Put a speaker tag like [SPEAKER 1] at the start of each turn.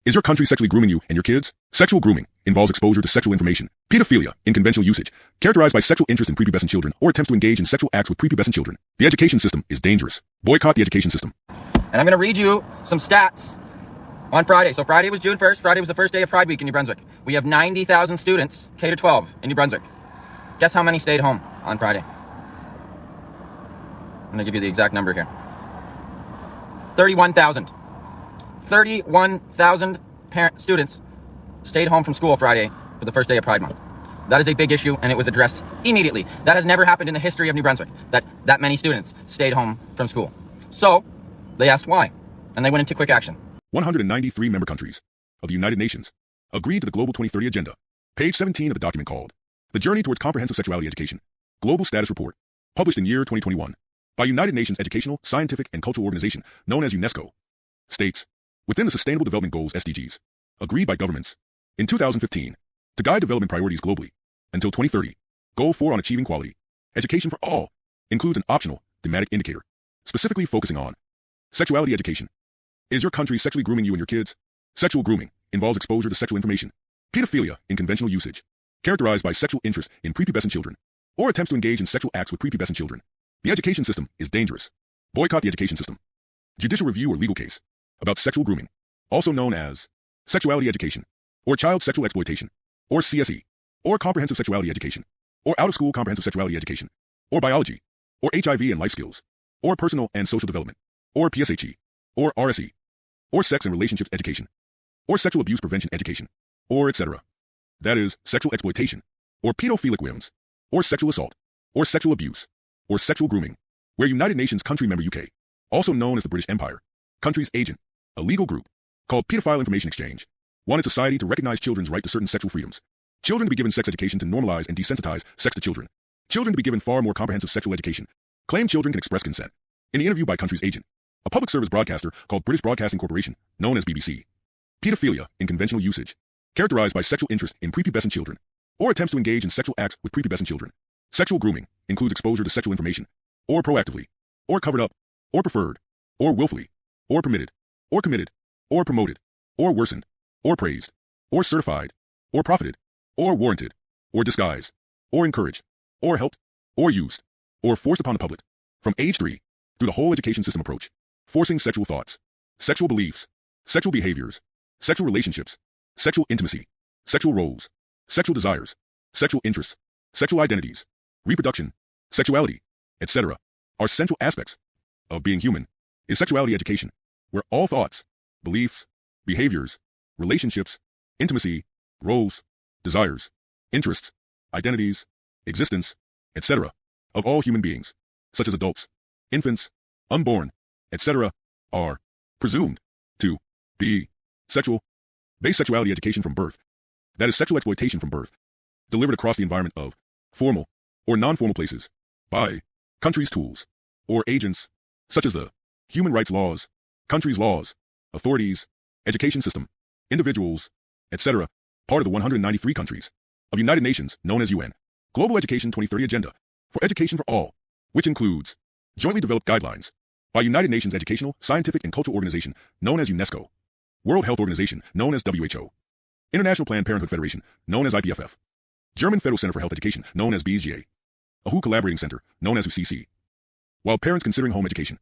[SPEAKER 1] Is your country sexually grooming you and your kids? Sexual grooming involves exposure to sexual information. Paedophilia, in conventional usage, characterized by sexual interest in prepubescent children or attempts to engage in sexual acts with prepubescent children. The education system is dangerous. Boycott the education system.
[SPEAKER 2] And I'm going to read you some stats on Friday. So Friday was June 1st. Friday was the first day of Pride Week in New Brunswick. We have 90,000 students, K-12, in New Brunswick. Guess how many stayed home on Friday? I'm going to give you the exact number here. 31,000. 31,000 students stayed home from school Friday for the first day of Pride Month. That is a big issue, and it was addressed immediately. That has never happened in the history of New Brunswick, that many students stayed home from school. So they asked why, and they went into quick action.
[SPEAKER 1] 193 member countries of the United Nations agreed to the Global 2030 Agenda, page 17 of the document called The Journey Towards Comprehensive Sexuality Education, Global Status Report, published in year 2021 by United Nations Educational, Scientific, and Cultural Organization, known as UNESCO, states, within the Sustainable Development Goals SDGs, agreed by governments in 2015 to guide development priorities globally until 2030, Goal 4 on achieving quality education for all includes an optional thematic indicator, specifically focusing on sexuality education. Is your country sexually grooming you and your kids? Sexual grooming involves exposure to sexual information. Paedophilia, in conventional usage, characterized by sexual interest in prepubescent children or attempts to engage in sexual acts with prepubescent children. The education system is dangerous. Boycott the education system. Judicial review or legal case about sexual grooming, also known as sexuality education, or child sexual exploitation, or CSE, or comprehensive sexuality education, or out-of-school comprehensive sexuality education, or biology, or HIV and life skills, or personal and social development, or PSHE, or RSE, or sex and relationships education, or sexual abuse prevention education, or etc. That is, sexual exploitation, or pedophilic whims, or sexual assault, or sexual abuse, or sexual grooming, where United Nations country member UK, also known as the British Empire, country's agent, a legal group called Pedophile Information Exchange, wanted society to recognize children's right to certain sexual freedoms, children to be given sex education to normalize and desensitize sex to children, children to be given far more comprehensive sexual education, claim children can express consent. In the interview by country's agent, a public service broadcaster called British Broadcasting Corporation, known as BBC, pedophilia, in conventional usage, characterized by sexual interest in prepubescent children, or attempts to engage in sexual acts with prepubescent children. Sexual grooming includes exposure to sexual information, or proactively, or covered up, or preferred, or willfully, or permitted, or committed, or promoted, or worsened, or praised, or certified, or profited, or warranted, or disguised, or encouraged, or helped, or used, or forced upon the public, from age 3, through the whole education system approach, forcing sexual thoughts, sexual beliefs, sexual behaviors, sexual relationships, sexual intimacy, sexual roles, sexual desires, sexual interests, sexual identities, reproduction, sexuality, etc., are central aspects of being human. Is sexuality education, where all thoughts, beliefs, behaviors, relationships, intimacy, roles, desires, interests, identities, existence, etc., of all human beings, such as adults, infants, unborn, etc., are presumed to be sexual. Base sexuality education from birth, that is sexual exploitation from birth, delivered across the environment of formal or non-formal places by countries' tools or agents such as the human rights laws, countries' laws, authorities, education system, individuals, etc., part of the 193 countries of United Nations known as UN, Global Education 2030 Agenda for Education for All, which includes jointly developed guidelines by United Nations Educational, Scientific, and Cultural Organization known as UNESCO, World Health Organization known as WHO, International Planned Parenthood Federation known as IPFF, German Federal Center for Health Education known as BSGA, a WHO Collaborating Center known as UCC. While parents considering home education